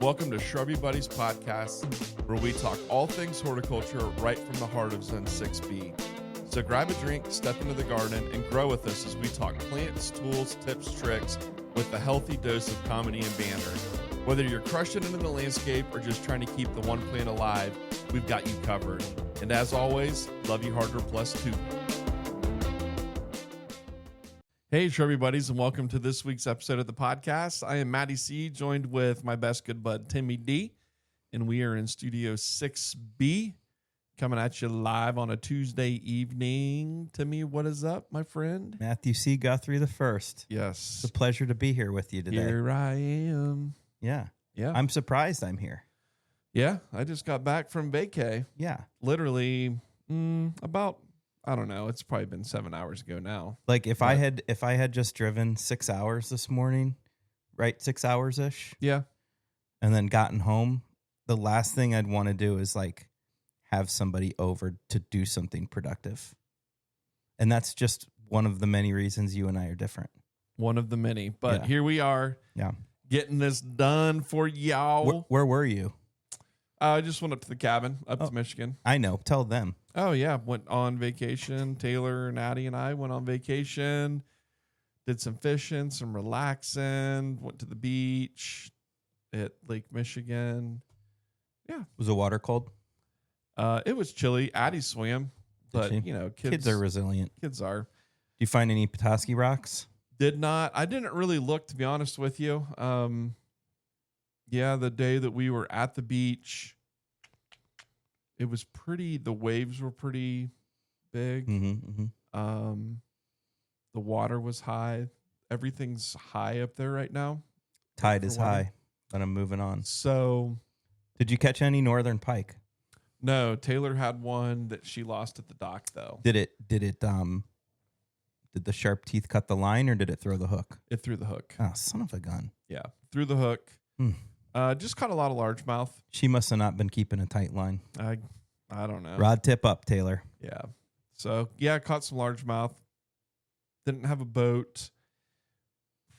welcome to Shrubby Buddies Podcast, where we talk all things horticulture right from the heart of Zone 6B. So grab a drink, step into the garden, and grow with us as we talk plants, tools, tips, tricks, with a healthy dose of comedy and banter. Whether you're crushing it in the landscape or just trying to keep the one plant alive, we've got you covered. And as always, love you harder plus 2. Hey, Shrubby Buddies, and welcome to this week's episode of the podcast. I am Matty C, joined with my best good bud, Timmy D, and we are in Studio 6B, coming at you live on a Tuesday evening. Timmy, what is up, my friend? Matthew C. Guthrie the first. Yes. It's a pleasure to be here with you today. Here I am. Yeah. Yeah. I'm surprised I'm here. Yeah, I just got back from vacay. Yeah. Literally about, I don't know, it's probably been 7 hours ago now. Like if I had just driven 6 hours this morning, right? 6 hours ish. Yeah. And then gotten home, the last thing I'd want to do is like have somebody over to do something productive. And that's just one of the many reasons you and I are different. One of the many. But Yeah. here we are. Yeah. Getting this done for y'all. Where were you? I just went up to the cabin, up to Michigan. I know. Tell them. Oh, yeah. Went on vacation. Taylor and Addie and I went on vacation. Did some fishing, some relaxing. Went to the beach at Lake Michigan. Yeah. Was the water cold? It was chilly. Addie swam. But, she? you know, Kids are resilient. Kids are. Do you find any Petoskey rocks? Did not. I didn't really look, to be honest with you. Yeah, the day that we were at the beach, it was pretty, the waves were pretty big. Mm-hmm, mm-hmm. The water was high. Everything's high up there right now. Tide is high, but I'm moving on. So, did you catch any northern pike? no, Taylor had one that she lost at the dock, though. Did the sharp teeth cut the line or did it throw the hook? It threw the hook. Oh, son of a gun. Yeah, threw the hook. Hmm. Just caught a lot of largemouth. She must have not been keeping a tight line. I don't know. Rod tip up, Taylor. Yeah. So, yeah, caught some largemouth. Didn't have a boat.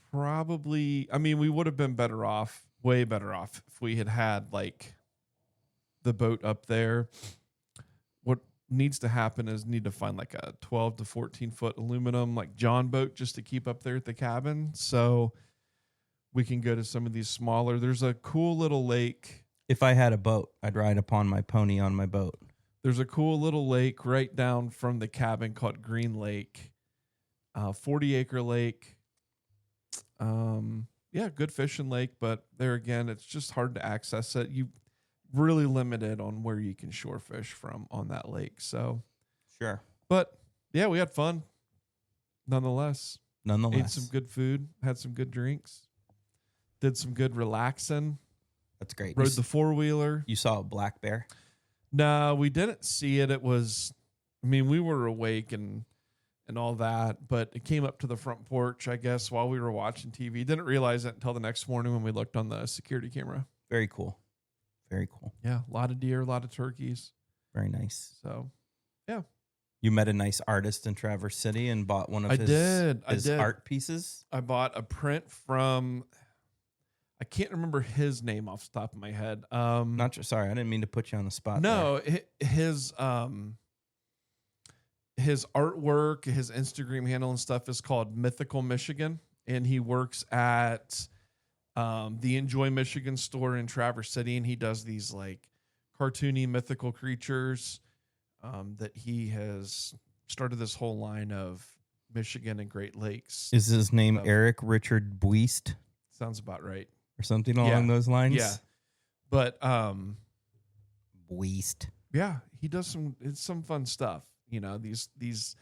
Probably, I mean, we would have been better off, way better off, if we had like the boat up there. What needs to happen is need to find like a 12 to 14 foot aluminum, like John boat, just to keep up there at the cabin. So we can go to some of these smaller. There's a cool little lake. If I had a boat, I'd ride upon my pony on my boat. There's a cool little lake right down from the cabin called Green Lake, 40-acre lake. Yeah, good fishing lake, but there again, it's just hard to access it. You really limited on where you can shore fish from on that lake. So, Sure. but yeah, we had fun. Nonetheless, ate some good food, had some good drinks, did some good relaxing. That's great. Rode the 4-wheeler. You saw a black bear? No, we didn't see it. It was, I mean, we were awake and all that, but it came up to the front porch, I guess, while we were watching TV. Didn't realize it until the next morning when we looked on the security camera. Very cool. Very cool. Yeah, a lot of deer, a lot of turkeys. Very nice. So, yeah. You met a nice artist in Traverse City and bought one of his art pieces? I bought a print from, I can't remember his name off the top of my head. Sorry, I didn't mean to put you on the spot. No, his artwork, his Instagram handle and stuff is called Mythical Michigan, and he works at the Enjoy Michigan store in Traverse City, and he does these like cartoony mythical creatures that he has started this whole line of Michigan and Great Lakes. Is his name Eric Richard Buist? Sounds about right. Or something along those lines? Yeah. But Buist. yeah, he does some fun stuff. You know, these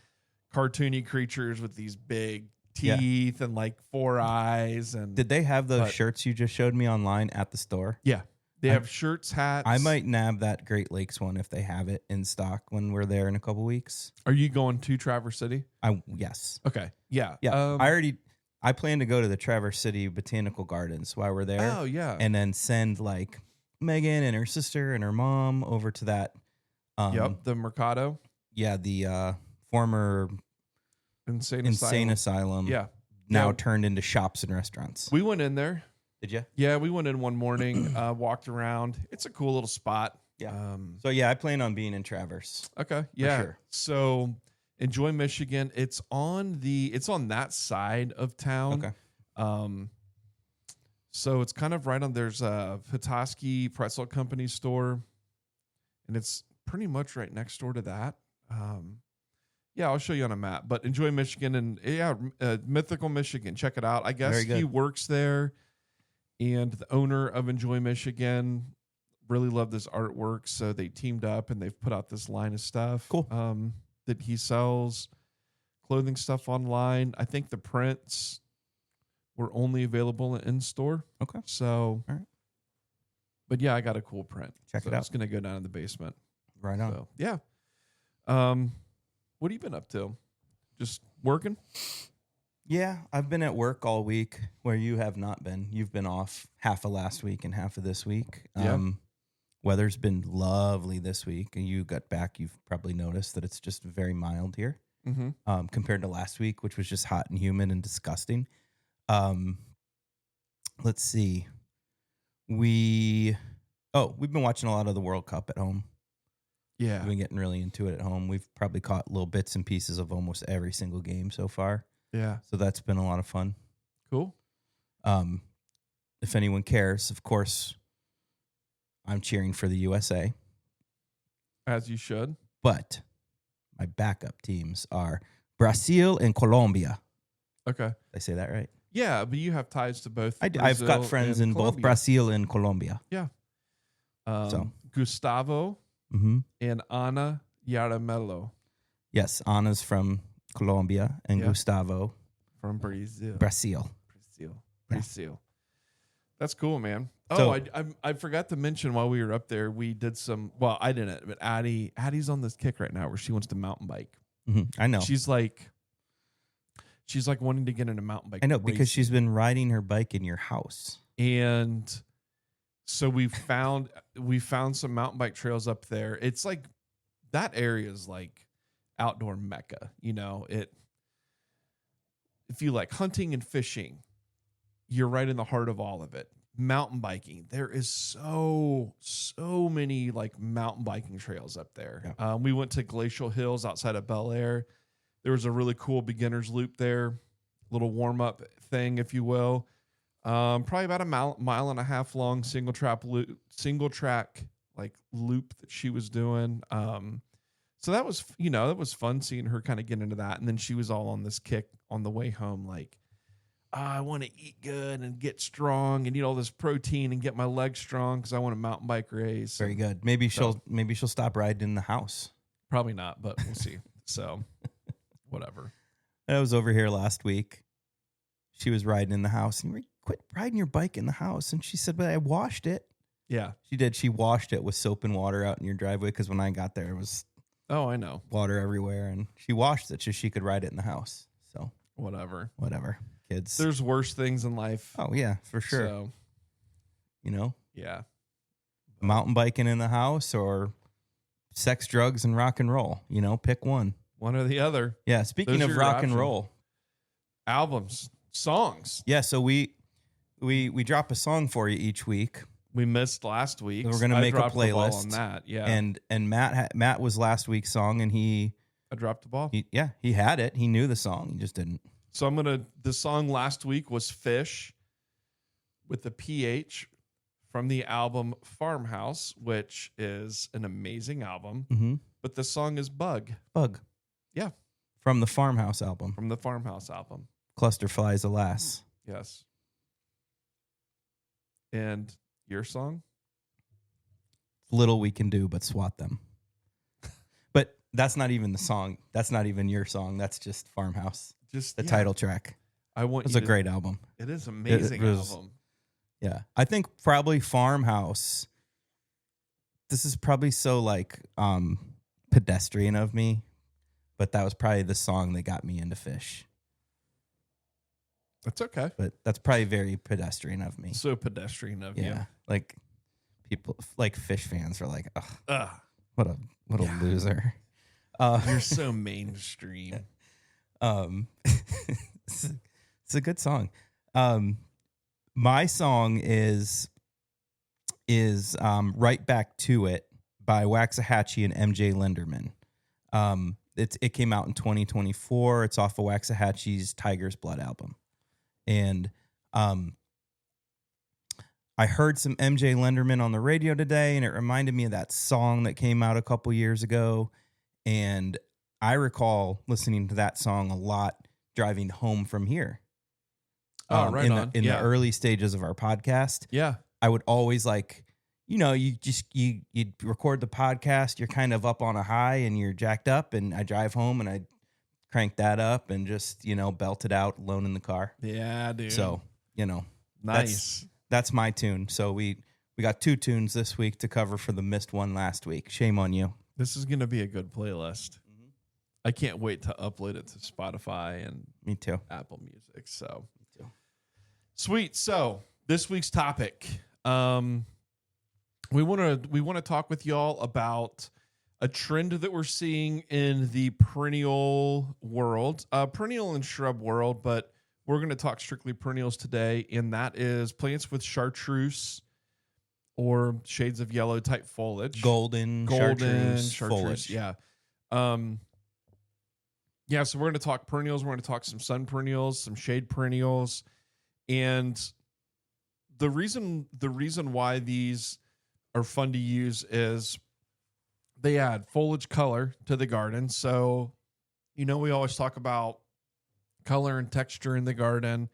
cartoony creatures with these big teeth and like 4 eyes. And did they have those shirts you just showed me online at the store? Yeah. They have shirts, hats. I might nab that Great Lakes one if they have it in stock when we're there in a couple weeks. Are you going to Traverse City? Yes. Okay. Yeah. Yeah. I plan to go to the Traverse City Botanical Gardens while we're there. Oh, yeah. And then send like Megan and her sister and her mom over to that. The Mercado. Yeah, the former Insane Asylum. Yeah. Now turned into shops and restaurants. We went in there. Did you? Yeah, we went in one morning, walked around. It's a cool little spot. Yeah. So yeah, I plan on being in Traverse. Okay. Yeah. Sure. So Enjoy Michigan. It's on that side of town. Okay. So it's kind of right on. There's a Petoskey Pretzel Company store, and it's pretty much right next door to that. Yeah, I'll show you on a map. But Enjoy Michigan and Mythical Michigan. Check it out. I guess he works there, and the owner of Enjoy Michigan really loved this artwork, so they teamed up and they've put out this line of stuff. Cool. That he sells clothing stuff online. I think the prints were only available in store. Okay. So, all right. But yeah, I got a cool print. Check it out. It's going to go down in the basement. Right on. So, yeah. What have you been up to? Just working? Yeah, I've been at work all week where you have not been. You've been off half of last week and half of this week. Yeah. Weather's been lovely this week. And you got back, you've probably noticed that it's just very mild here compared to last week, which was just hot and humid and disgusting. Let's see. We've been watching a lot of the World Cup at home. Yeah. We've been getting really into it at home. We've probably caught little bits and pieces of almost every single game so far. Yeah. So that's been a lot of fun. Cool. If anyone cares, of course, I'm cheering for the USA. As you should. But my backup teams are Brazil and Colombia. Okay. Did I say that right? Yeah, but you have ties to both. I do. I've got friends in both Brazil and Colombia. Yeah. So Gustavo and Ana Yaramelo. Yes, Ana's from Colombia and Gustavo from Brazil. Brazil. That's cool, man. Oh, So, I forgot to mention while we were up there, we did some. Well, I didn't, but Addie's on this kick right now where she wants to mountain bike. I know. She's like wanting to get into mountain bike. I know because she's been riding her bike in your house. And so we found some mountain bike trails up there. It's like that area is like outdoor mecca. You know, if you like hunting and fishing, you're right in the heart of all of it. Mountain biking, there is so many like mountain biking trails up there. Yeah. We went to Glacial Hills outside of Bel Air. There was a really cool beginner's loop there, little warm up thing, if you will. Probably about a mile and a half long single track like loop that she was doing. So that was fun seeing her kind of get into that. And then she was all on this kick on the way home, like, I want to eat good and get strong and eat all this protein and get my legs strong because I want a mountain bike race. Very good. Maybe she'll stop riding in the house. Probably not, but we'll see. So whatever. I was over here last week. She was riding in the house and quit riding your bike in the house. And she said, but I washed it. Yeah. She did. She washed it with soap and water out in your driveway because when I got there, it was I know. Water everywhere. And she washed it so she could ride it in the house. So whatever. Kids. There's worse things in life. Oh, yeah, for sure. So, Yeah. Mountain biking in the house or sex, drugs, and rock and roll. Pick one. One or the other. Yeah. Speaking of rock and roll. Albums. Songs. Yeah, so we drop a song for you each week. We missed last week. So we're going to make a playlist on that. Yeah. And Matt was last week's song and I dropped the ball. He had it. He knew the song. He just didn't. So the song last week was Fish with the PH from the album Farmhouse, which is an amazing album. Mm-hmm. But the song is Bug. Yeah. From the Farmhouse album. Cluster Flies Alas. Yes. And your song? Little We Can Do But Swat Them. But that's not even the song. That's not even your song. That's just Farmhouse. Just the title track. It's a great album. It is an amazing album. Yeah. I think probably Farmhouse. This is probably so like pedestrian of me, but that was probably the song that got me into Fish. That's okay. But that's probably very pedestrian of me. So pedestrian of you. Yeah. Like people like Fish fans are like, ugh. What a loser. You're so mainstream. It's a good song. My song is Right Back to It by Waxahachie and MJ Linderman. It came out in 2024. It's off of Waxahachie's Tiger's Blood album. And I heard some MJ Linderman on the radio today, and it reminded me of that song that came out a couple years ago. And I recall listening to that song a lot driving home from here. Right on. In the early stages of our podcast. Yeah. I would always you record the podcast, you're kind of up on a high and you're jacked up, and I drive home and I crank that up and just, belt it out alone in the car. Yeah, dude. So, nice. That's my tune. So we got 2 tunes this week to cover for the missed one last week. Shame on you. This is going to be a good playlist. Mm-hmm. I can't wait to upload it to Spotify and me too. Apple Music. So me too. Sweet. So this week's topic, we want to talk with y'all about a trend that we're seeing in the perennial world, perennial and shrub world, but we're going to talk strictly perennials today, and that is plants with chartreuse or shades of yellow type foliage. Golden chartreuse foliage. Yeah. So we're going to talk perennials. We're going to talk some sun perennials, some shade perennials. And the reason why these are fun to use is they add foliage color to the garden. So, we always talk about color and texture in the garden.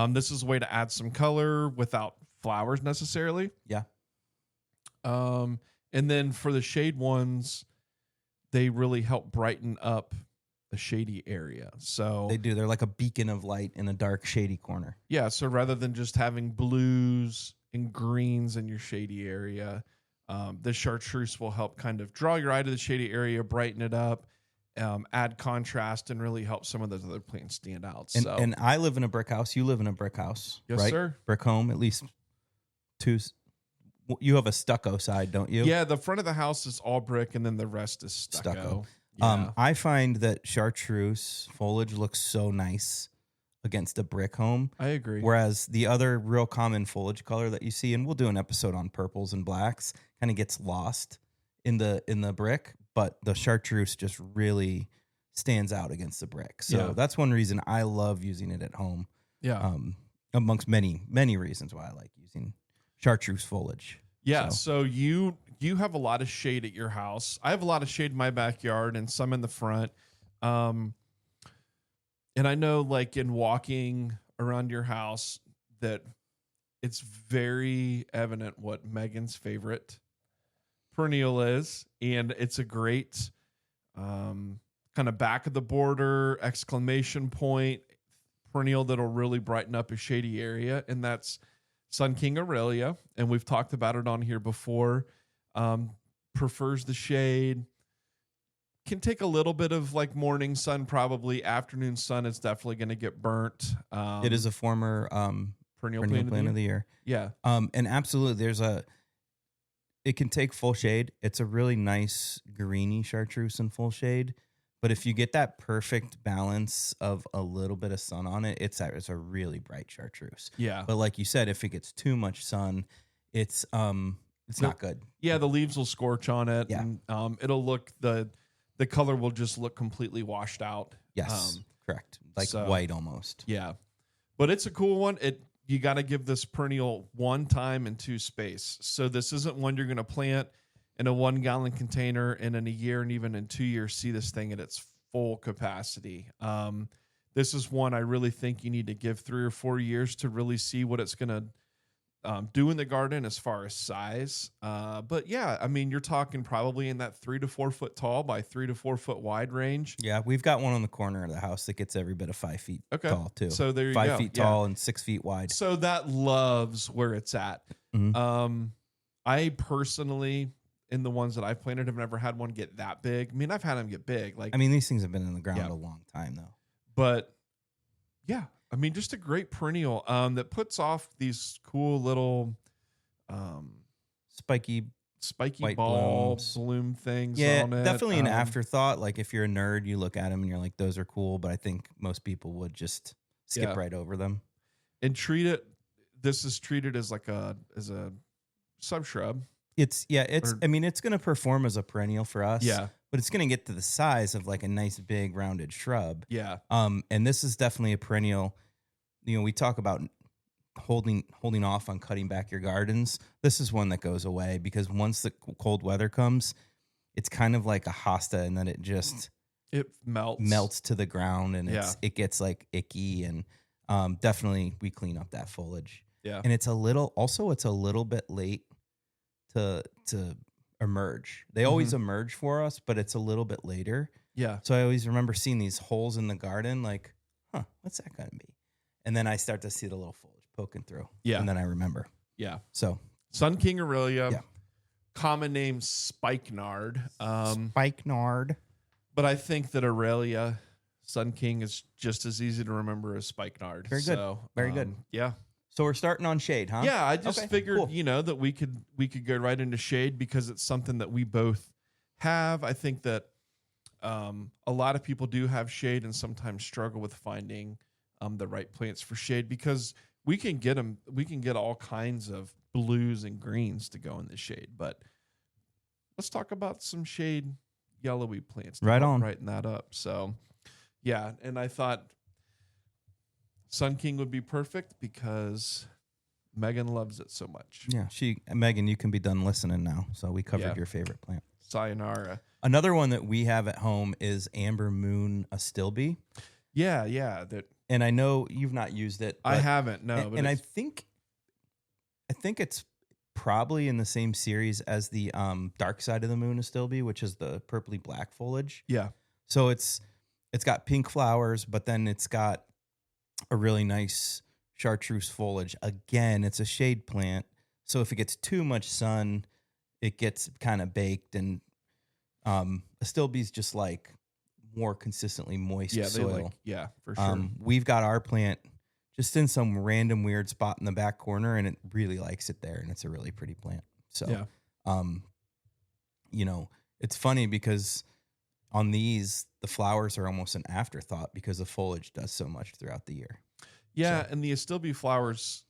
This is a way to add some color without flowers necessarily. Yeah. And then for the shade ones, they really help brighten up a shady area. So they do. They're like a beacon of light in a dark, shady corner. Yeah. So rather than just having blues and greens in your shady area, the chartreuse will help kind of draw your eye to the shady area, brighten it up, add contrast, and really help some of those other plants stand out. And I live in a brick house. You live in a brick house. Yes, right? Sir. Brick home, at least 2. You have a stucco side, don't you? Yeah, the front of the house is all brick, and then the rest is stucco. Yeah. I find that chartreuse foliage looks so nice against a brick home. I agree. Whereas the other real common foliage color that you see, and we'll do an episode on purples and blacks, kind of gets lost in the brick, but the chartreuse just really stands out against the brick. So that's one reason I love using it at home. Yeah. Amongst many, many reasons why I like using chartreuse foliage. Yeah. So you have a lot of shade at your house. I have a lot of shade in my backyard and some in the front. And I know, like, in walking around your house, that it's very evident what Megan's favorite perennial is. And it's a great kind of back of the border exclamation point perennial that'll really brighten up a shady area. And that's Sun King Aurelia. And we've talked about it on here before. Prefers the shade. Can take a little bit of like morning sun, probably afternoon sun. It's definitely going to get burnt. It is a former perennial plant of the year. Yeah. And absolutely, it can take full shade. It's a really nice greeny chartreuse in full shade. But if you get that perfect balance of a little bit of sun on it, it's a really bright chartreuse. Yeah. But like you said, if it gets too much sun, it's not good. Yeah, the leaves will scorch on it. Yeah. And it'll look the color will just look completely washed out. Yes, correct. Like white almost. Yeah. But it's a cool one. You got to give this perennial 1 time and 2 space. So this isn't one you're going to plant in a 1-gallon container and in a year and even in 2 years see this thing at its full capacity. This is one I really think you need to give 3 or 4 years to really see what it's going to do in the garden as far as size. But yeah, I mean, you're talking probably in that 3 to 4 foot tall by 3 to 4 foot wide range. Yeah, we've got one on the corner of the house that gets every bit of 5 feet tall too. So there you 5 go. feet tall and 6 feet wide. So that loves where it's at. Mm-hmm. I personally, in the ones that I've planted, have never had one get that big. I mean, I've had them get big. Like, I mean, these things have been in the ground a long time though. But yeah, I mean, just a great perennial that puts off these cool little spiky ball blooms. bloom things. Yeah, on it. definitely an afterthought. Like if you're a nerd, you look at them and you're like, those are cool. But I think most people would just skip right over them and treat it. this is treated as like a sub shrub. It's going to perform as a perennial for us. Yeah. But it's going to get to the size of like a nice big rounded shrub. Yeah. And this is definitely a perennial. You know, we talk about holding off on cutting back your gardens. This is one that goes away because once the cold weather comes, it's kind of like a hosta, and then it melts to the ground, and it gets like icky, and definitely we clean up that foliage. Yeah. And it's a little bit late to emerge. They always emerge for us, but it's a little bit later. Yeah. So I always remember seeing these holes in the garden, like, what's that going to be? And then I start to see the little foliage poking through. Yeah. And then I remember. Yeah. So Sun King Aurelia, common name spikenard. Spikenard. But I think that Aurelia, Sun King, is just as easy to remember as spikenard. Very good. Very good. Yeah. So we're starting on shade, huh? Yeah, I just figured, cool. That we could go right into shade because it's something that we both have. I think that a lot of people do have shade and sometimes struggle with finding the right plants for shade because we can get them. We can get all kinds of blues and greens to go in the shade. But let's talk about some shade yellowy plants. To right on. Brighten that up. So, yeah, and I thought Sun King would be perfect because Megan loves it so much. Yeah, Megan, you can be done listening now. So we covered your favorite plant. Sayonara. Another one that we have at home is Amber Moon Astilbe. Yeah. And I know you've not used it. I haven't, no. And I think it's probably in the same series as the Dark Side of the Moon Astilbe, which is the purpley black foliage. Yeah. So it's got pink flowers, but then it's got a really nice chartreuse foliage. Again, it's a shade plant. So if it gets too much sun, it gets kind of baked, and Astilbe's just like more consistently moist soil. For sure. We've got our plant just in some random weird spot in the back corner, and it really likes it there, and it's a really pretty plant. So, it's funny because on these, the flowers are almost an afterthought because the foliage does so much throughout the year. Yeah, and the Astilbe flowers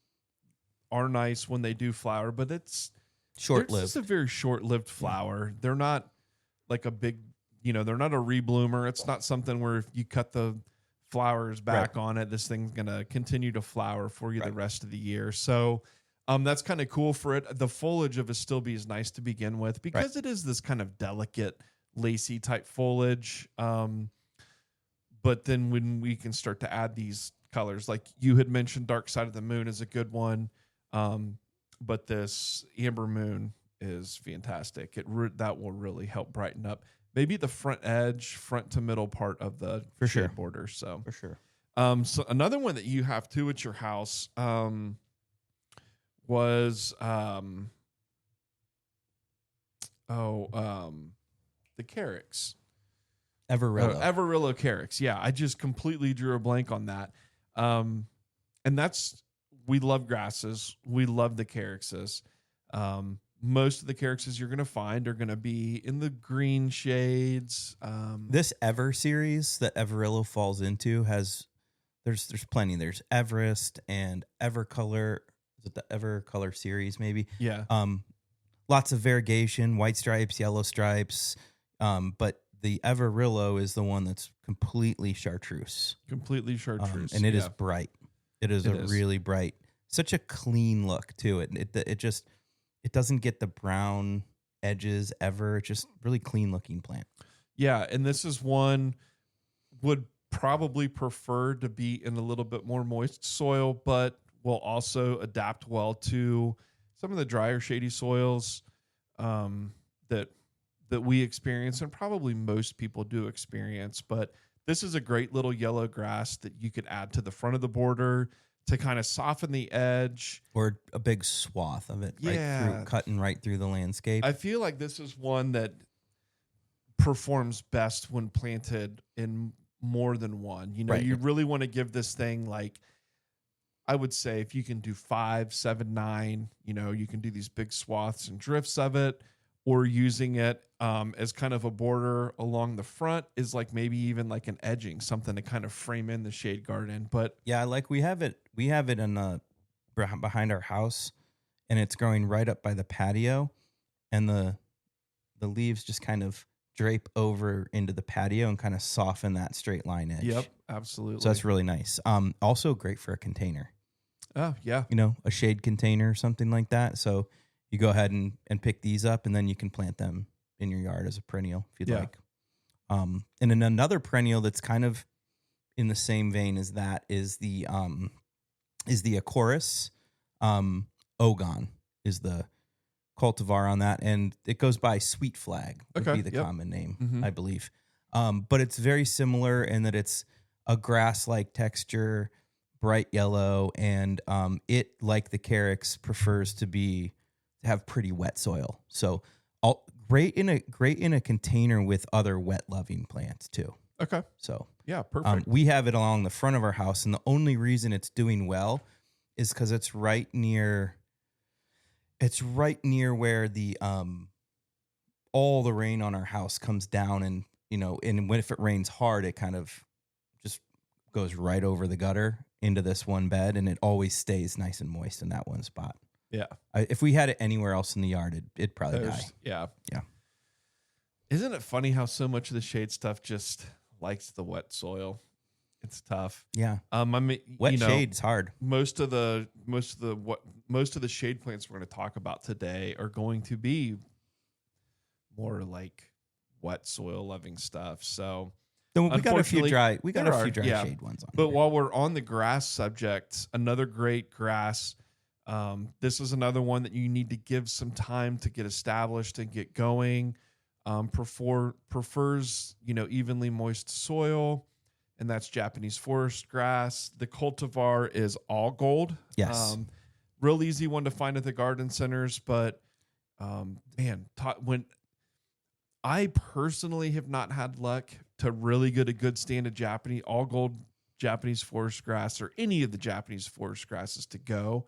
are nice when they do flower, but it's short-lived. It's a very short-lived flower. They're not like a big, they're not a rebloomer. It's not something where if you cut the flowers back on it, this thing's going to continue to flower for you the rest of the year. So that's kind of cool for it. The foliage of Astilbe is nice to begin with because it is this kind of delicate, lacy type foliage. But then when we can start to add these colors, like you had mentioned, Dark Side of the Moon is a good one. But this Amber Moon is fantastic. That will really help brighten up maybe the front to middle part of the shade border. So for sure. So another one that you have too at your house was the Carex. Everillo Carex. Yeah, I just completely drew a blank on that. And we love grasses. We love the Carexes. Most of the Carexes you're going to find are going to be in the green shades. This Ever series that Everillo falls into there's plenty. There's Everest and Evercolor. Is it the Evercolor series maybe? Yeah. Lots of variegation, white stripes, yellow stripes. But the Everillo is the one that's completely chartreuse. And it is bright. It is really bright. Such a clean look to it. It doesn't get the brown edges ever. It's just really clean looking plant. Yeah, and this is one would probably prefer to be in a little bit more moist soil, but will also adapt well to some of the drier, shady soils that we experience, and probably most people do experience. But this is a great little yellow grass that you could add to the front of the border to kind of soften the edge. Or a big swath of it, cutting right through the landscape. I feel like this is one that performs best when planted in more than one. You really want to give this thing, like, I would say if you can do 5, 7, 9, you can do these big swaths and drifts of it, or using it as kind of a border along the front is like maybe even like an edging, something to kind of frame in the shade garden. But yeah, like we have it in behind our house, and it's growing right up by the patio, and the leaves just kind of drape over into the patio and kind of soften that straight line edge. Yep, absolutely. So that's really nice. Also great for a container. Oh, yeah. A shade container or something like that. So you go ahead and pick these up, and then you can plant them in your yard as a perennial if you'd like. And then another perennial that's kind of in the same vein as that is the Acorus. Ogon is the cultivar on that, and it goes by Sweet Flag would be the common name, I believe. But it's very similar in that it's a grass-like texture, bright yellow, and it, like the Carex, prefers to have pretty wet soil. So great in a container with other wet-loving plants too. Okay. So yeah, perfect. We have it along the front of our house, and the only reason it's doing well is because it's right near where the all the rain on our house comes down, and if it rains hard, it kind of just goes right over the gutter into this one bed, and it always stays nice and moist in that one spot. Yeah. If we had it anywhere else in the yard, it'd probably die. Yeah. Yeah. Isn't it funny how so much of the shade stuff just likes the wet soil? It's tough. Yeah. Wet shade's hard. Most of the shade plants we're going to talk about today are going to be more like wet soil loving stuff. So we got a few dry yeah. shade ones on. But here. while we're on the grass subject, another great grass. This is another one that you need to give some time to get established and get going. Prefers evenly moist soil, and that's Japanese forest grass. The cultivar is all gold. Yes. Real easy one to find at the garden centers, but when I personally have not had luck to really get a good stand of Japanese all gold Japanese forest grass or any of the Japanese forest grasses to go.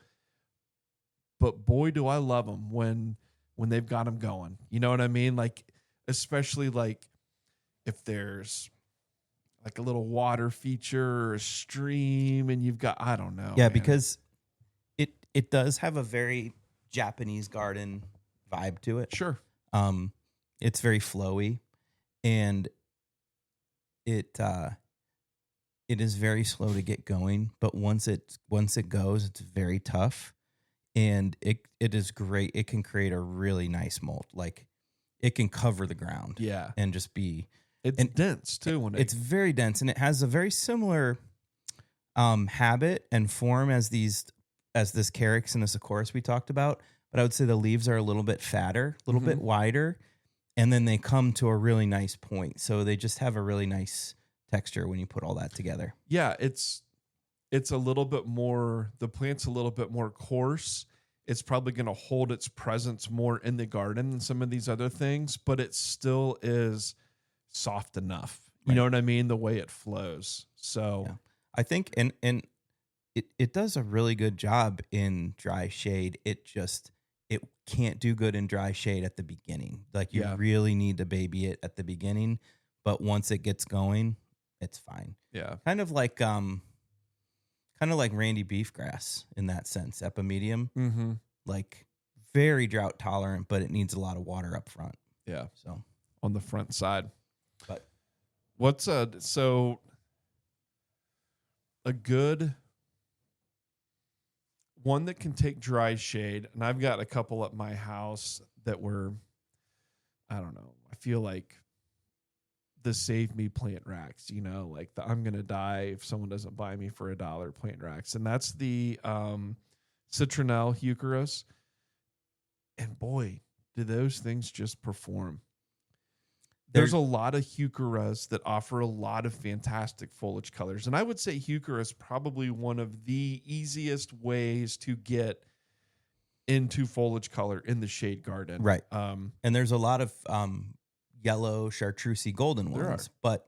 But boy, do I love them when they've got them going. You know what I mean? Like, especially like if there's like a little water feature or a stream and you've got, I don't know. Yeah, man. Because it does have a very Japanese garden vibe to it. Sure. It's very flowy, and it is very slow to get going, but once it goes, it's very tough. And it is great. It can create a really nice mold. Like, it can cover the ground. Yeah. And just be... It's dense, too. It's very dense, and it has a very similar habit and form as this Carex and this Acorus we talked about. But I would say the leaves are a little bit fatter, a little bit wider, and then they come to a really nice point. So they just have a really nice texture when you put all that together. Yeah, it's a little bit more, the plant's a little bit more coarse. It's probably going to hold its presence more in the garden than some of these other things, but it still is soft enough. You know what I mean? The way it flows. So yeah. I think, and it does a really good job in dry shade. It can't do good in dry shade at the beginning. Like, you really need to baby it at the beginning, but once it gets going, it's fine. Yeah. Kind of like Randy Beefgrass in that sense, epimedium. Mm-hmm. Like, very drought tolerant, but it needs a lot of water up front. Yeah. So on the front side. But what's a good one that can take dry shade, and I've got a couple at my house that were, I don't know, I feel like the save me plant racks, like the I'm going to die if someone doesn't buy me for $1 plant racks. And that's the citronelle heucheras. And boy, do those things just perform. There's a lot of heucheras that offer a lot of fantastic foliage colors. And I would say heuchera is probably one of the easiest ways to get into foliage color in the shade garden. Right. And there's a lot of yellow chartreuse golden ones, but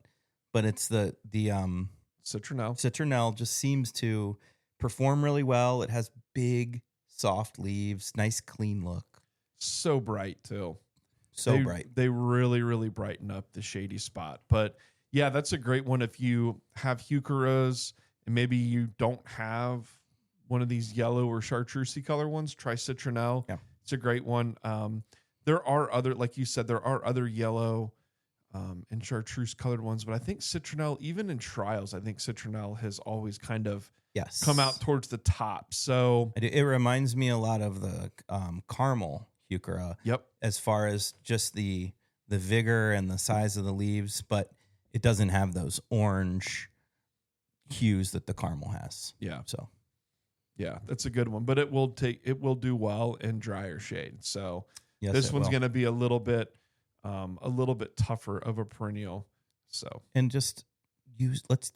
it's the citronelle. Citronelle just seems to perform really well. It has big, soft leaves, nice, clean look. So bright too. Bright. They really, really brighten up the shady spot. But yeah, that's a great one if you have heucheras and maybe you don't have one of these yellow or chartreuse color ones, try citronelle. Yeah. It's a great one. There are other, like you said, there are other yellow and chartreuse colored ones, but I think citronelle, even in trials, I think citronelle has always kind of come out towards the top. So it reminds me a lot of the caramel heuchera. Yep. As far as just the vigor and the size of the leaves, but it doesn't have those orange hues that the caramel has. Yeah. So yeah, that's a good one, but it will do well in drier shade. So yes, this one's going to be a little bit tougher of a perennial. So, and let's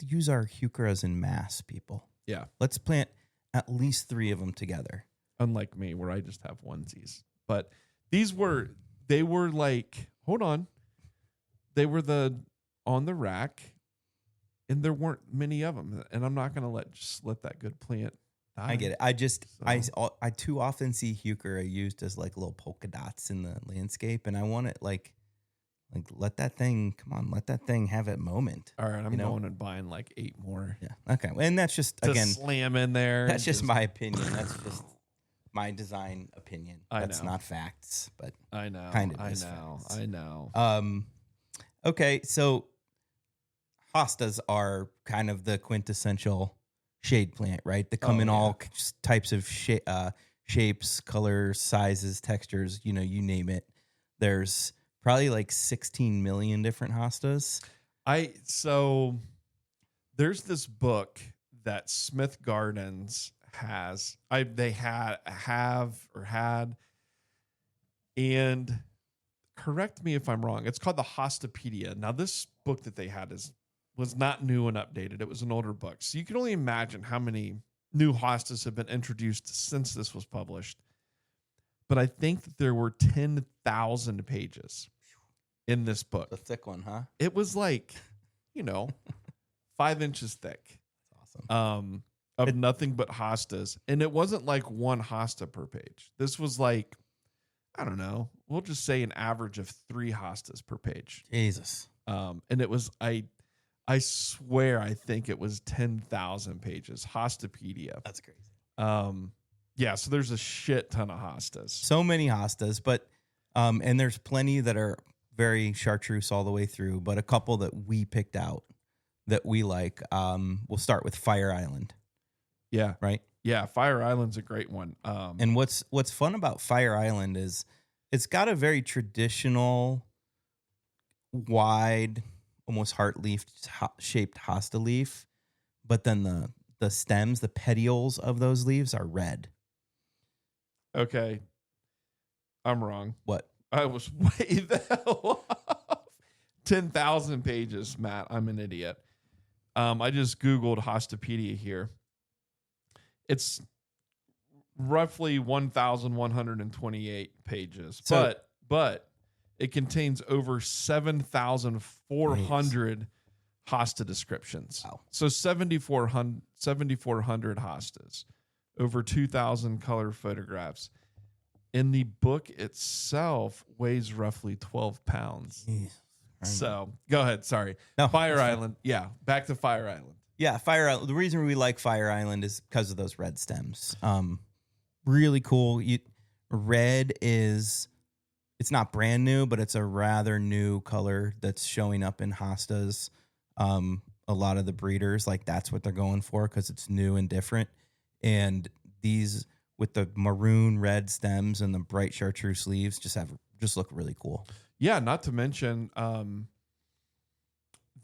use our heucheras in mass, people. Yeah. Let's plant at least 3 of them together. Unlike me, where I just have onesies. But they were like, hold on. They were on the rack, and there weren't many of them. And I'm not going to let that good plant die. I get it. I too often see heuchera used as like little polka dots in the landscape, and I want it like let that thing have that moment. All right, I'm going and buying like 8 more. Yeah. Okay. And that's just to again slam in there. That's just my opinion. That's just my design opinion. That's not facts, but I know. Kind of. I know. Okay, so hostas are kind of the quintessential shade plant, right? They come in all types of shapes, colors, sizes, textures, you name it. There's probably like 16 million different hostas. So there's this book that Smith Gardens has. They had, and correct me if I'm wrong. It's called the Hostopedia. Now, this book that they had was not new and updated. It was an older book. So you can only imagine how many new hostas have been introduced since this was published. But I think that there were 10,000 pages in this book. A thick one, huh? It was like, 5 inches thick. That's awesome. Of nothing but hostas. And it wasn't like one hosta per page. This was like, I don't know, we'll just say an average of 3 hostas per page. Jesus. And it was, I swear, I think it was 10,000 pages. Hostopedia. That's crazy. Yeah, so there's a shit ton of hostas. So many hostas, but and there's plenty that are very chartreuse all the way through, but a couple that we picked out that we like. We'll start with Fire Island. Yeah. Right? Yeah, Fire Island's a great one. And what's fun about Fire Island is it's got a very traditional, wide, almost heart leaf shaped hosta leaf, but then the stems, the petioles of those leaves are red. Okay. I'm wrong. What? I was way the hell off. 10,000 pages, Matt. I'm an idiot. I just Googled Hostopedia here. It's roughly 1,128 pages, but it contains over 7,400 hosta descriptions. Wow. So 7,400 hostas, over 2,000 color photographs. And the book itself weighs roughly 12 pounds. Jeez. So go ahead. Sorry. No. Fire Island. Yeah. Back to Fire Island. Yeah, Fire Island. The reason we like Fire Island is because of those red stems. Really cool. Red is, it's not brand new, but it's a rather new color that's showing up in hostas. A lot of the breeders, like that's what they're going for because it's new and different. And these with the maroon red stems and the bright chartreuse leaves just look really cool. Yeah, not to mention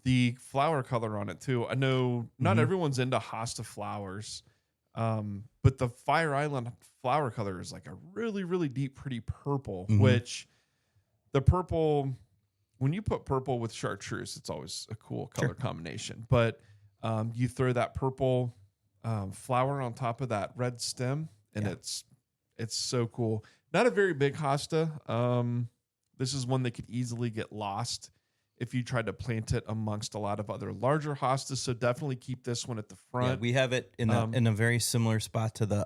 the flower color on it too. I know not everyone's into hosta flowers, but the Fire Island flower color is like a really, really deep, pretty purple, which the purple, when you put purple with chartreuse, it's always a cool color combination. But you throw that purple flower on top of that red stem, and it's so cool. Not a very big hosta. This is one that could easily get lost if you tried to plant it amongst a lot of other larger hostas. So definitely keep this one at the front. Yeah, we have it in a very similar spot to the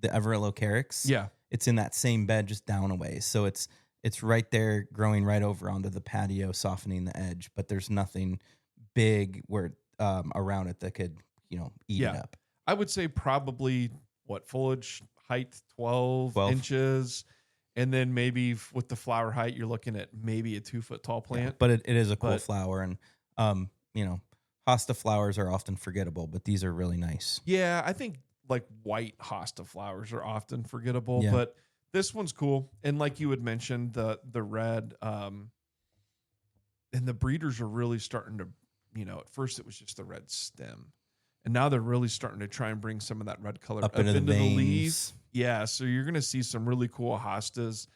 Everillo Carex. Yeah. It's in that same bed, just down a ways. So it's right there growing right over onto the patio, softening the edge, but there's nothing big where around it that could, eat it up. I would say probably foliage height 12 inches. And then maybe with the flower height, you're looking at maybe a 2 foot tall plant. Yeah, but it is a cool flower. And, hosta flowers are often forgettable, but these are really nice. Yeah, I think like white hosta flowers are often forgettable, Yeah. but this one's cool. And like you had mentioned, the red, and the breeders are really starting to, at first it was just the red stem. And now they're really starting to try and bring some of that red color up into the leaves. Yeah, so you're going to see some really cool hostas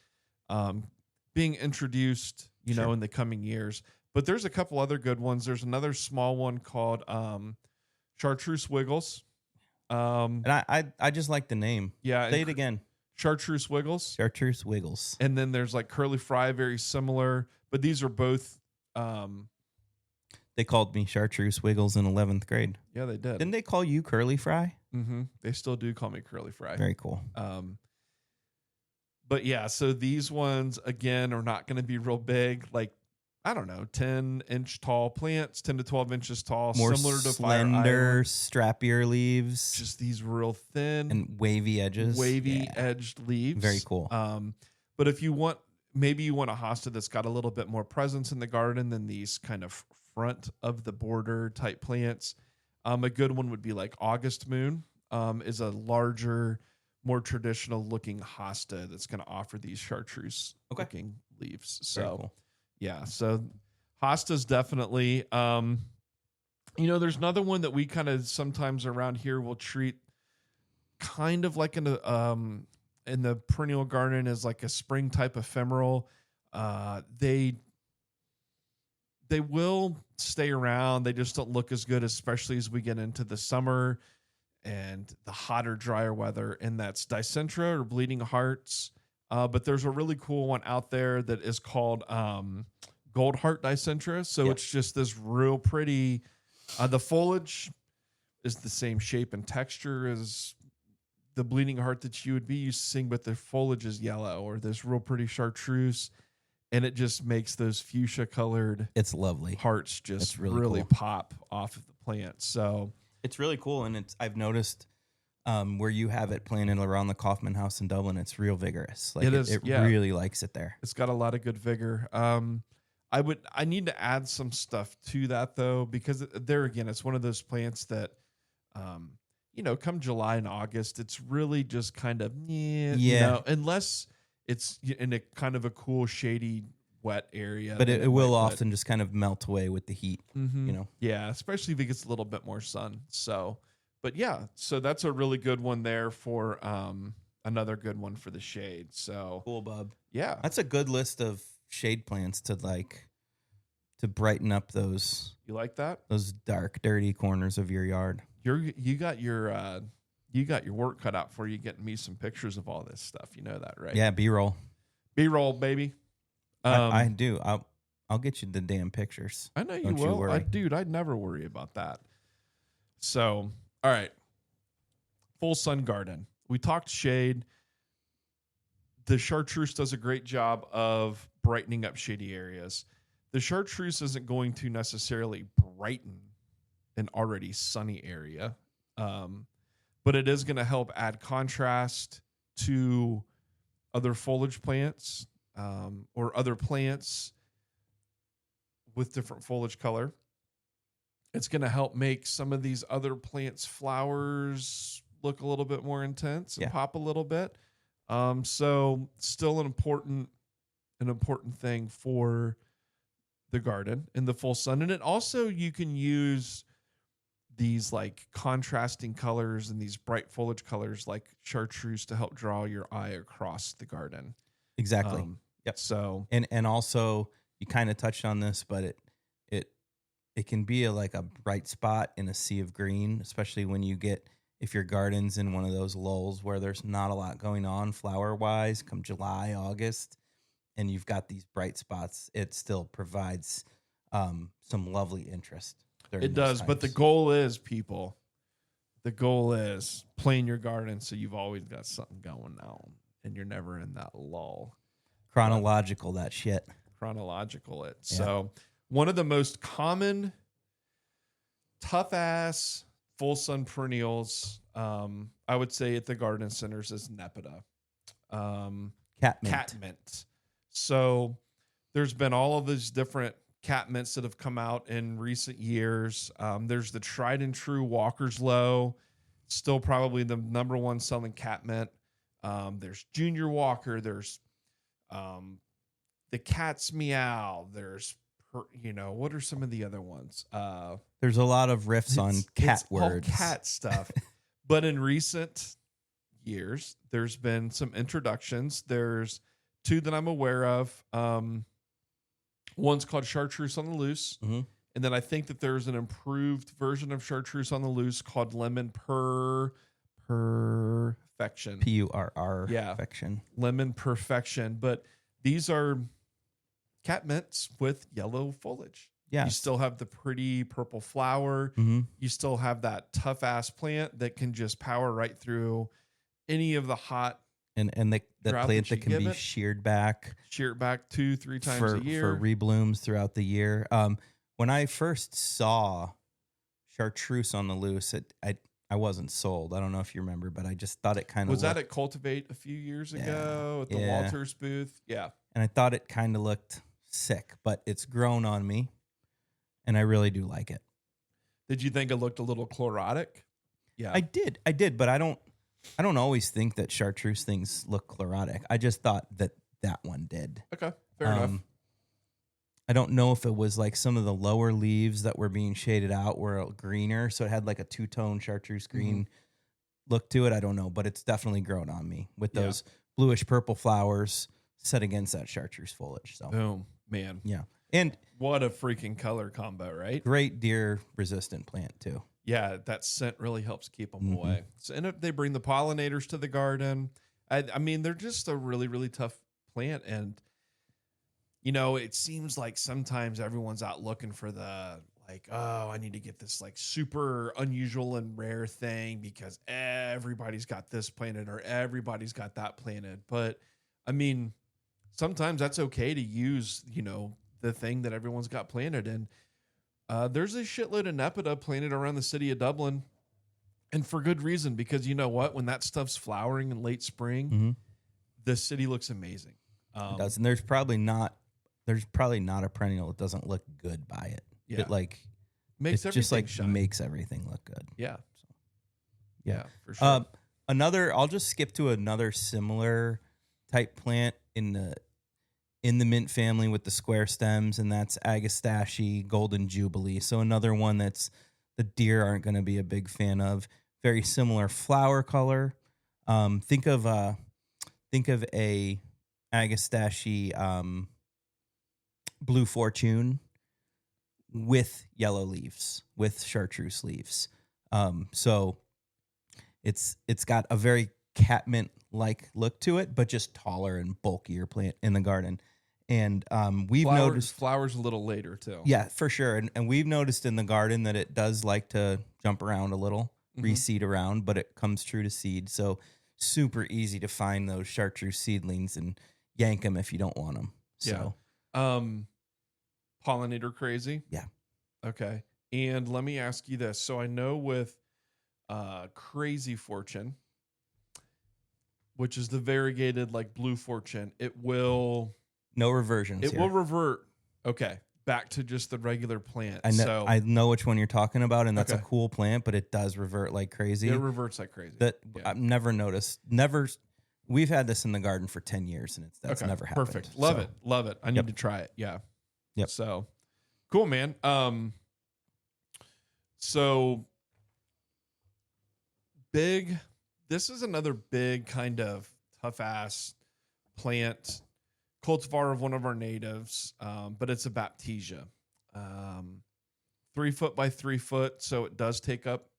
being introduced, in the coming years. But there's a couple other good ones. There's another small one called Chartreuse Wiggles. And I just like the name. Yeah. Say it again. Chartreuse Wiggles. Chartreuse Wiggles. And then there's like Curly Fry, very similar. But these are both... they called me Chartreuse Wiggles in 11th grade. Yeah, they did. Didn't they call you Curly Fry? Mm-hmm. They still do call me Curly Fry. Very cool. But yeah, so these ones, again, are not going to be real big. Like, I don't know, 10-inch tall plants, 10 to 12 inches tall. More similar to slender, strappier leaves. Just these real thin. And wavy edges. Wavy edged leaves. Very cool. But if you want, maybe you want a hosta that's got a little bit more presence in the garden than these kind of front of the border type plants. A good one would be like August Moon, is a larger, more traditional looking hosta that's going to offer these chartreuse looking leaves. So, cool. Yeah. So hostas definitely, there's another one that we kind of sometimes around here will treat kind of like in the perennial garden as like a spring type ephemeral. They will stay around. They just don't look as good, especially as we get into the summer and the hotter, drier weather. And that's Dicentra or Bleeding Hearts. But there's a really cool one out there that is called Gold Heart Dicentra. So it's just this real pretty. The foliage is the same shape and texture as the Bleeding Heart that you would be used to seeing, but the foliage is yellow, or this real pretty chartreuse. And it just makes those fuchsia colored hearts just really pop off of the plant. So it's really cool. And I've noticed where you have it planted around the Kaufman House in Dublin, it's real vigorous. Like it really likes it there. It's got a lot of good vigor. I need to add some stuff to that though, because there again, it's one of those plants that, come July and August, it's really just kind of, unless it's in a kind of a cool, shady, wet area. But it will often just kind of melt away with the heat, Yeah, especially if it gets a little bit more sun. So, but yeah, so that's a really good one there for another good one for the shade. So cool, bub. Yeah. That's a good list of shade plants to brighten up those. You like that? Those dark, dirty corners of your yard. You got your work cut out for you getting me some pictures of all this stuff. You know that, right? Yeah, B-roll. B-roll, baby. I do. I'll get you the damn pictures. I know you will. I'd never worry about that. So, all right. Full sun garden. We talked shade. The chartreuse does a great job of brightening up shady areas. The chartreuse isn't going to necessarily brighten an already sunny area, but it is going to help add contrast to other foliage plants or other plants with different foliage color. It's going to help make some of these other plants' flowers look a little bit more intense and pop a little bit. So still an important thing for the garden in the full sun. And it also, you can use these like contrasting colors and these bright foliage colors like chartreuse to help draw your eye across the garden. Exactly. Yep. So, and also you kind of touched on this, but it can be like a bright spot in a sea of green, especially when if your garden's in one of those lulls where there's not a lot going on flower wise come July, August, and you've got these bright spots, it still provides some lovely interest. It does, but the goal is, people, playing your garden so you've always got something going on and you're never in that lull. Chronological it. So one of the most common tough-ass full sun perennials, I would say at the garden centers is Nepeta. Cat mint. So there's been all of these different cat mints that have come out in recent years. There's the tried and true Walker's Low, still probably the number one selling cat mint. There's Junior Walker. There's the Cat's Meow. There's, what are some of the other ones? There's a lot of riffs on cat words. All cat stuff. But in recent years, there's been some introductions. There's two that I'm aware of. One's called Chartreuse on the Loose. Mm-hmm. And then I think that there's an improved version of Chartreuse on the Loose called Lemon Perfection. Purr. Yeah. Perfection. Lemon Perfection. But these are cat mints with yellow foliage. Yeah. You still have the pretty purple flower. Mm-hmm. You still have that tough ass plant that can just power right through any of the hot and the plant that can be sheared back 2-3 times a year for reblooms throughout the year. When I first saw Chartreuse on the Loose, I wasn't sold. I don't know if you remember, but I just thought it kind of was that at Cultivate a few years ago at the Walters booth. Yeah, and I thought it kind of looked sick, but it's grown on me, and I really do like it. Did you think it looked a little chlorotic? Yeah, I did, but I don't always think that Chartreuse things look chlorotic. I just thought that one did. Okay, fair enough. I don't know if it was like some of the lower leaves that were being shaded out were greener, so it had like a two-tone Chartreuse green look to it. I don't know, but it's definitely grown on me with those bluish purple flowers set against that Chartreuse foliage. So, boom, man. Yeah. And what a freaking color combo, right? Great deer resistant plant too. Yeah, that scent really helps keep them away. So, and they bring the pollinators to the garden. I mean, they're just a really, really tough plant. And, it seems like sometimes everyone's out looking for the, like, oh, I need to get this like super unusual and rare thing because everybody's got this planted or everybody's got that planted. But, I mean, sometimes that's okay to use, the thing that everyone's got planted. And there's a shitload of Nepeta planted around the city of Dublin, and for good reason, because you know what? When that stuff's flowering in late spring, the city looks amazing. It does, and there's probably not a perennial that doesn't look good by it. Yeah, it like makes it's just like shine. Makes everything look good. Yeah, so, yeah, for sure. I'll just skip to another similar type plant in the mint family with the square stems, and that's Agastache Golden Jubilee. So another one that's the deer aren't going to be a big fan of. Very similar flower color. Think of a Agastache Blue Fortune with yellow leaves, with chartreuse leaves. So it's got a very cat mint like look to it, but just taller and bulkier plant in the garden. And we've noticed flowers a little later too. Yeah, for sure. And we've noticed in the garden that it does like to jump around a little, reseed around, but it comes true to seed. So super easy to find those chartreuse seedlings and yank them if you don't want them. So, pollinator crazy. Yeah. Okay. And let me ask you this. So I know with Crazy Fortune, which is the variegated like Blue Fortune, it will... No reversions. It will revert. Okay. Back to just the regular plant. I know which one you're talking about, and that's a cool plant, but it does revert like crazy. It reverts like crazy. I've never noticed. We've had this in the garden for 10 years, and that's never happened. Perfect. Love it. I need to try it. Yeah. Yep. So cool, man. So big. This is another big kind of tough ass plant. Cultivar of one of our natives, but it's a Baptisia. 3 foot by 3 foot, so it does take up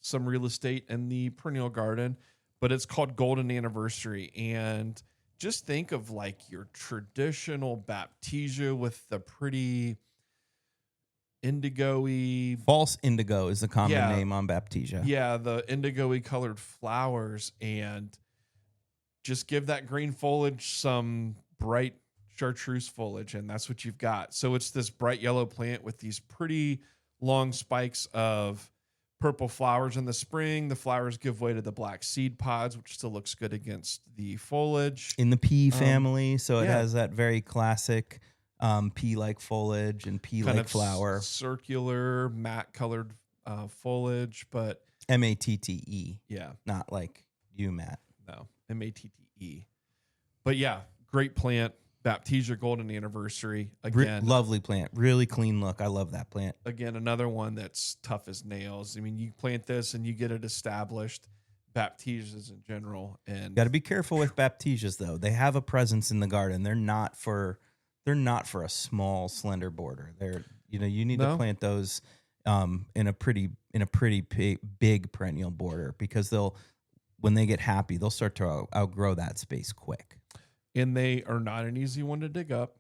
some real estate in the perennial garden, but it's called Golden Anniversary. And just think of like your traditional Baptisia with the pretty indigo-y... False indigo is the common name on Baptisia. Yeah, the indigo-y colored flowers, and just give that green foliage some bright chartreuse foliage, and that's what you've got. So it's this bright yellow plant with these pretty long spikes of purple flowers in the spring. The flowers give way to the black seed pods, which still looks good against the foliage. In the pea family, so it yeah. has that very classic pea-like foliage and pea-like flower. Circular, matte-colored foliage, but... M-A-T-T-E. Yeah. Not like you, Matt. No, M-A-T-T-E. But yeah, great plant. Baptisia Golden Anniversary. Again, lovely plant. Really clean look. I love that plant. Again, another one that's tough as nails. I mean, you plant this and you get it established. Baptisias in general. And got to be careful with baptisias, though. They have a presence in the garden. They're not for a small, slender border. You need to plant those in a pretty big perennial border, because when they get happy, they'll start to outgrow that space quick. And they are not an easy one to dig up.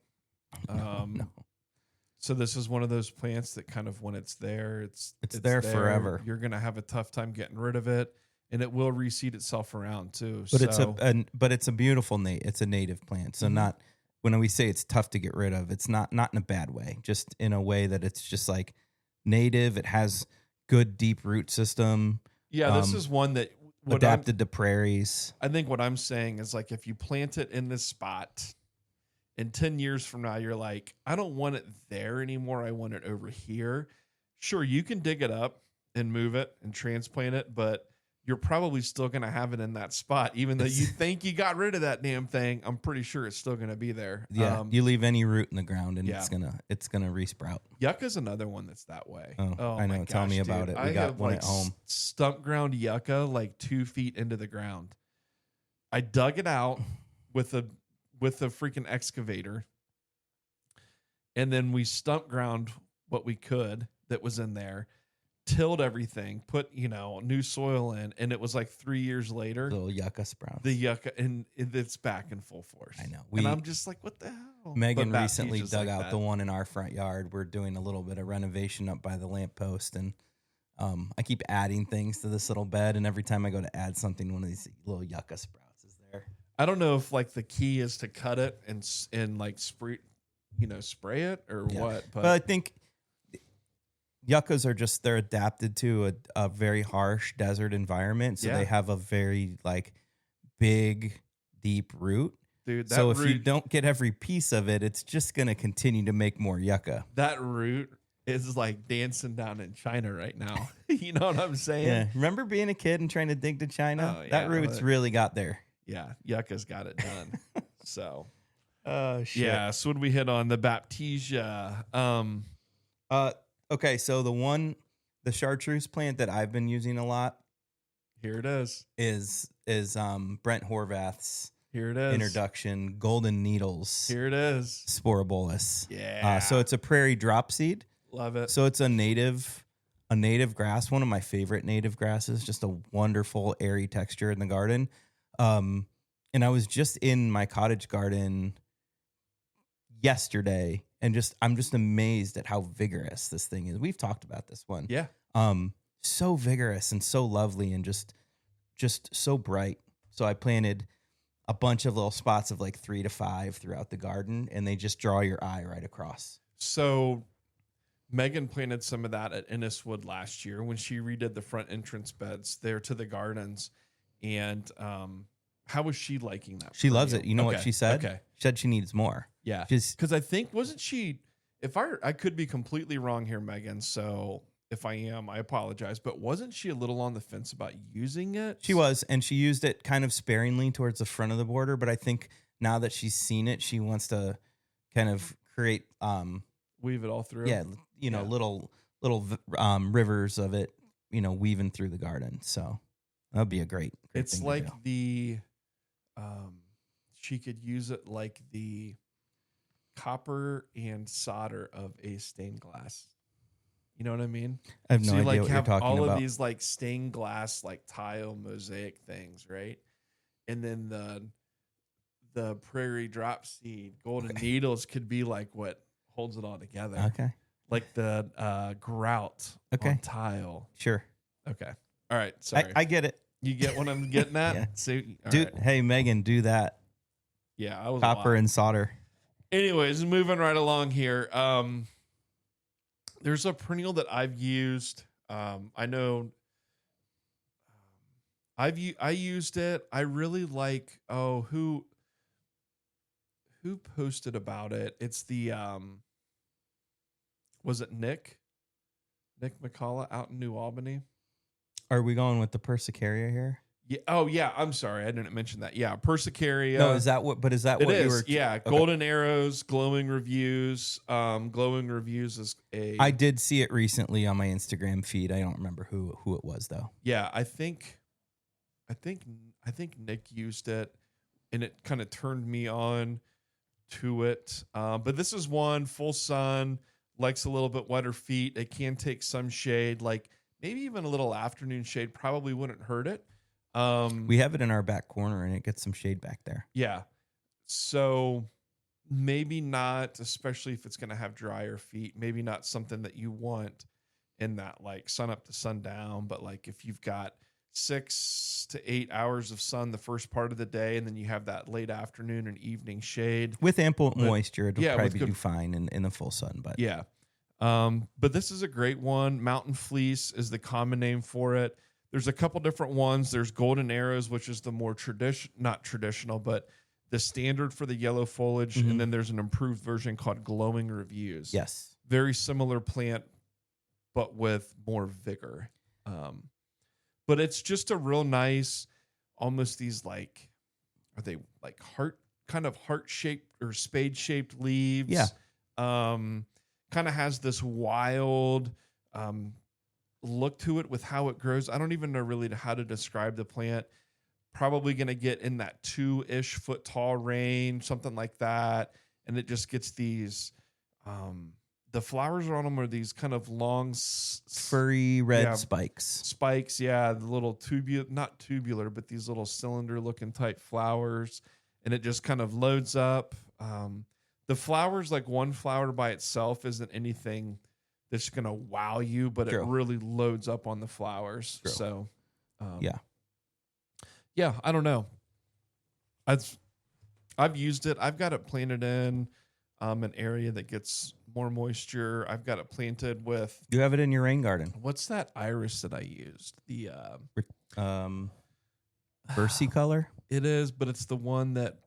No. So this is one of those plants that kind of, when it's there, it's there forever. You're going to have a tough time getting rid of it, and it will reseed itself around too. But it's a beautiful it's a native plant. So not, when we say it's tough to get rid of, it's not in a bad way, just in a way that it's just like native. It has good deep root system. Yeah, this is one that adapted to prairies. I think what I'm saying is, like, if you plant it in this spot, and 10 years from now, you're like, I don't want it there anymore. I want it over here. Sure, you can dig it up and move it and transplant it, but you're probably still going to have it in that spot. Even though you think you got rid of that damn thing, I'm pretty sure it's still going to be there. Yeah, you leave any root in the ground and it's gonna resprout. Yucca's another one that's that way. Oh I know. Tell me about it. We got one at home. Stump ground yucca, like 2 feet into the ground. I dug it out with a freaking excavator, and then we stump ground what we could that was in there, tilled everything, put new soil in, and it was like 3 years later, little yucca sprouts. The yucca, and it's back in full force. I know. And I'm just like, what the hell? Megan recently dug out the one in our front yard. We're doing a little bit of renovation up by the lamppost, and I keep adding things to this little bed, and every time I go to add something, one of these little yucca sprouts is there. I don't know if like the key is to cut it and like spray it or what, but I think yuccas are they're adapted to a very harsh desert environment. So they have a very like big, deep root. Dude, so if you don't get every piece of it, it's just going to continue to make more yucca. That root is like dancing down in China right now. You know what I'm saying? Yeah. Remember being a kid and trying to dig to China? That root's really got there. Yeah. Yucca's got it done. So. Oh, shit. Yeah. So what did we hit on? The Baptisia. Okay, so the Chartreuse plant that I've been using a lot, here it is Brent Horvath's here it is introduction, Golden Needles. Here it is, Sporobolus. Yeah. So it's a prairie drop seed. Love it. So it's a native grass, one of my favorite native grasses. Just a wonderful airy texture in the garden. And I was just in my cottage garden yesterday, and I'm just amazed at how vigorous this thing is. We've talked about this one. Yeah. So vigorous and so lovely and just so bright. So I planted a bunch of little spots of like 3 to 5 throughout the garden, and they just draw your eye right across. So Megan planted some of that at Inniswood last year when she redid the front entrance beds there to the gardens. And how was she liking that? She loves it. You know what she said? Okay. She said she needs more. Yeah. Because I think, wasn't she, if I could be completely wrong here, Megan, so if I am, I apologize, but wasn't she a little on the fence about using it? She was, and she used it kind of sparingly towards the front of the border, but I think now that she's seen it, she wants to kind of create weave it all through. Yeah, little rivers of it, weaving through the garden. So that'd be a great it's thing like to do. the she could use it like the copper and solder of a stained glass. You know what I mean? I have no idea like what you're have talking all about. of these like stained glass, like tile mosaic things, right? And then the prairie drop seed, golden needles could be like what holds it all together. Okay. Like the grout on tile. Sure. Okay. All right. Sorry. I get it. You get what I'm getting at? Yeah. So, Hey, Megan, do that. Yeah, I was copper and solder. Anyways, moving right along here. There's a perennial that I've used I know I used it. I really like, who posted about it? It's the, was it Nick McCullough out in New Albany? Are we going with the Persicaria here? Yeah. Oh, yeah. I'm sorry. I didn't mention that. Yeah. Persicaria. No, is that what it what is. you were? Yeah. Okay. Golden Arrows, glowing reviews. Glowing reviews is I did see it recently on my Instagram feed. I don't remember who it was though. Yeah. I think Nick used it and it kind of turned me on to it. But this is one full sun, likes a little bit wetter feet. It can take some shade, like maybe even a little afternoon shade probably wouldn't hurt it. We have it in our back corner and it gets some shade back there. Yeah. So maybe not, especially if it's going to have drier feet, maybe not something that you want in that like sun up to sundown. But like if you've got 6 to 8 hours of sun the first part of the day, and then you have that late afternoon and evening shade with ample moisture, it'll probably do fine in the full sun. But yeah. But this is a great one. Mountain fleece is the common name for it. There's a couple different ones. There's golden arrows, which is the more not traditional, but the standard for the yellow foliage. Mm-hmm. And then there's an improved version called glowing reviews. Yes. Very similar plant, but with more vigor. But it's just a real nice, almost these like, are they like heart-shaped or spade-shaped leaves? Yeah. Kind of has this wild look to it with how it grows. I don't even know really how to describe the plant. Probably going to get in that 2-ish foot tall range, something like that. And it just gets these, the flowers on them are these kind of long, furry red spikes. Yeah. The little not tubular, but these little cylinder looking type flowers. And it just kind of loads up. The flowers, like one flower by itself isn't anything that's going to wow you, but True. it really loads up on the flowers. True. So, yeah, I don't know. I've used it. I've got it planted in an area that gets more moisture. I've got it planted with. You have it in your rain garden. What's that iris that I used? The versicolor. It is, but it's the one that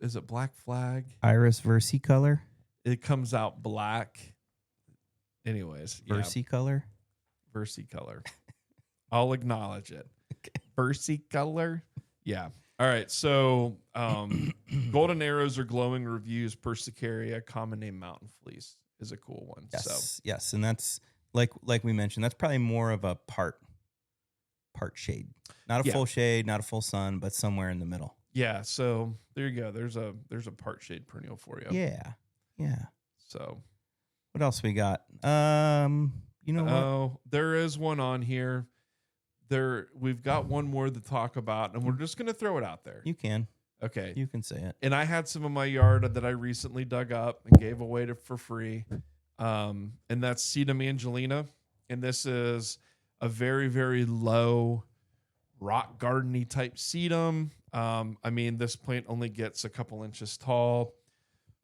is it Black Flag? Iris versicolor. It comes out black. Anyways, versicolor. I'll acknowledge it. Okay. Versicolor. Yeah. All right. So, golden arrows or glowing reviews, Persicaria, common name mountain fleece is a cool one. Yes, and that's like we mentioned. That's probably more of a part shade, not a full shade, not a full sun, but somewhere in the middle. Yeah. So there you go. There's a part shade perennial for you. Yeah. So. What else we got? You know what? Oh, there is one on here. We've got one more to talk about, and we're just going to throw it out there. You can. Okay. You can say it. And I had some in my yard that I recently dug up and gave away for free. And that's Sedum Angelina. And this is a very, very low rock garden-y type sedum. I mean, this plant only gets a couple inches tall,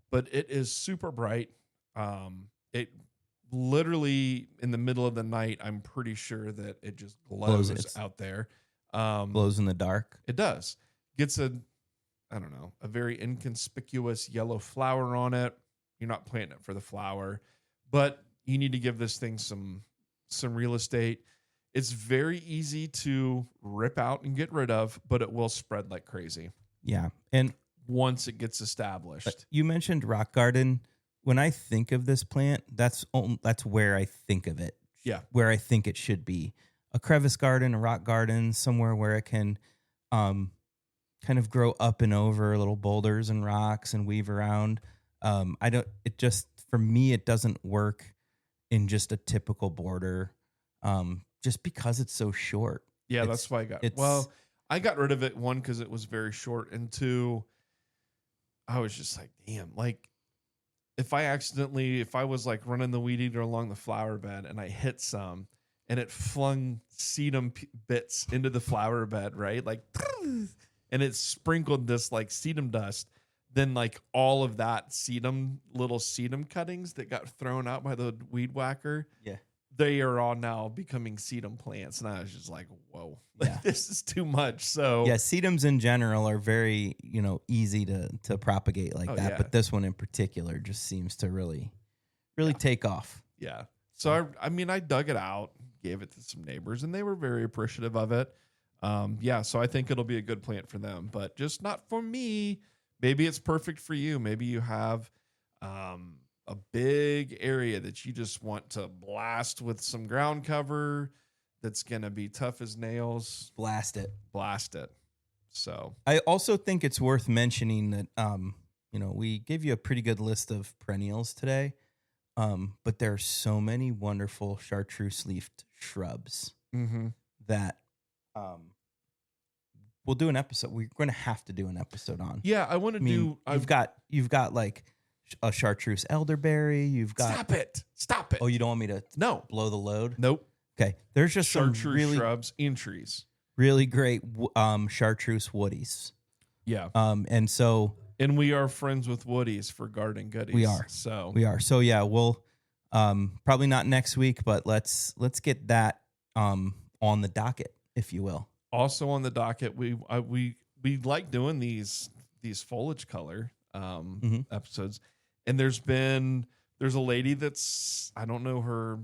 but it is super bright. It literally in the middle of the night, I'm pretty sure that it just glows out there. Glows in the dark. It does. Gets a very inconspicuous yellow flower on it. You're not planting it for the flower, but you need to give this thing some real estate. It's very easy to rip out and get rid of, but it will spread like crazy. Yeah. And once it gets established. You mentioned rock garden. When I think of this plant, that's where I think of it. Yeah. Where I think it should be. A crevice garden, a rock garden, somewhere where it can kind of grow up and over little boulders and rocks and weave around. For me, it doesn't work in just a typical border just because it's so short. Yeah, that's why I got rid of it, one, because it was very short, and two, I was just like, damn, like, if I was like running the weed eater along the flower bed and I hit some and it flung sedum bits into the flower bed, right? Like, and it sprinkled this like sedum dust, then like all of that little sedum cuttings that got thrown out by the weed whacker. Yeah. they are all now becoming sedum plants. And I was just like, whoa, Yeah. this is too much. So Yeah, sedums in general are very, easy to propagate like that. yeah. But this one in particular just seems to really take off. Yeah. So I dug it out, gave it to some neighbors, and they were very appreciative of it. So I think it'll be a good plant for them, but just not for me. Maybe it's perfect for you. Maybe you have a big area that you just want to blast with some ground cover that's going to be tough as nails. Blast it. So I also think it's worth mentioning that, we gave you a pretty good list of perennials today, but there are so many wonderful chartreuse leafed shrubs that we'll do an episode. We're going to have to do an episode on. Yeah, I want to do. You've got like a chartreuse elderberry. You've got. Stop it. Oh, you don't want me to No. blow the load? Nope. Okay. There's just Chartreuse some really shrubs and trees. really great chartreuse woodies. Yeah. And we are friends with Woodies for garden goodies. we are. So yeah, we'll probably not next week, but let's get that on the docket, if you will. Also on the docket, we like doing these foliage color episodes, and there's a lady that's, I don't know her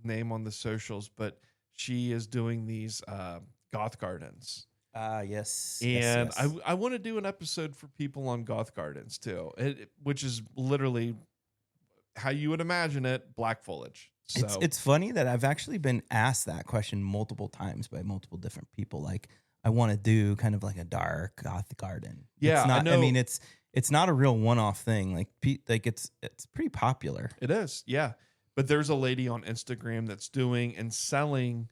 name on the socials, but she is doing these goth gardens. Yes. And yes. I want to do an episode for people on goth gardens too, which is literally how you would imagine it, black foliage. So It's funny that I've actually been asked that question multiple times by multiple different people. Like, I want to do kind of like a dark goth garden. Yeah, it's not, I know. I mean, it's not a real one-off thing. Like it's pretty popular. It is, yeah. But there's a lady on Instagram that's doing and selling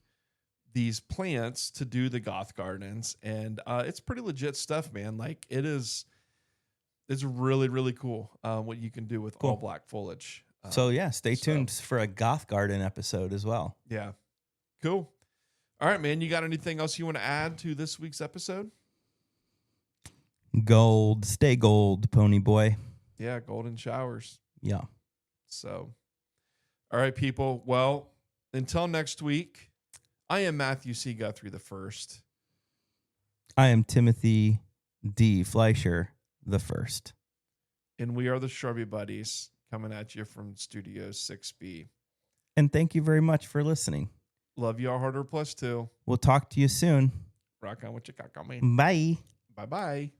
these plants to do the goth gardens, and it's pretty legit stuff, man. Like, it's really, really cool what you can do with all black foliage. So yeah, stay tuned for a goth garden episode as well. Yeah, cool. All right, man. You got anything else you want to add to this week's episode? Gold, stay gold, pony boy. Yeah, golden showers. Yeah. So, all right, people. Well, until next week, I am Matthew C. Guthrie the First. I am Timothy D. Fleischer the First. And we are the Shrubby Buddies, coming at you from Studio 6B. And thank you very much for listening. Love y'all harder +2. We'll talk to you soon. Rock on with your cock on me. Bye. Bye-bye.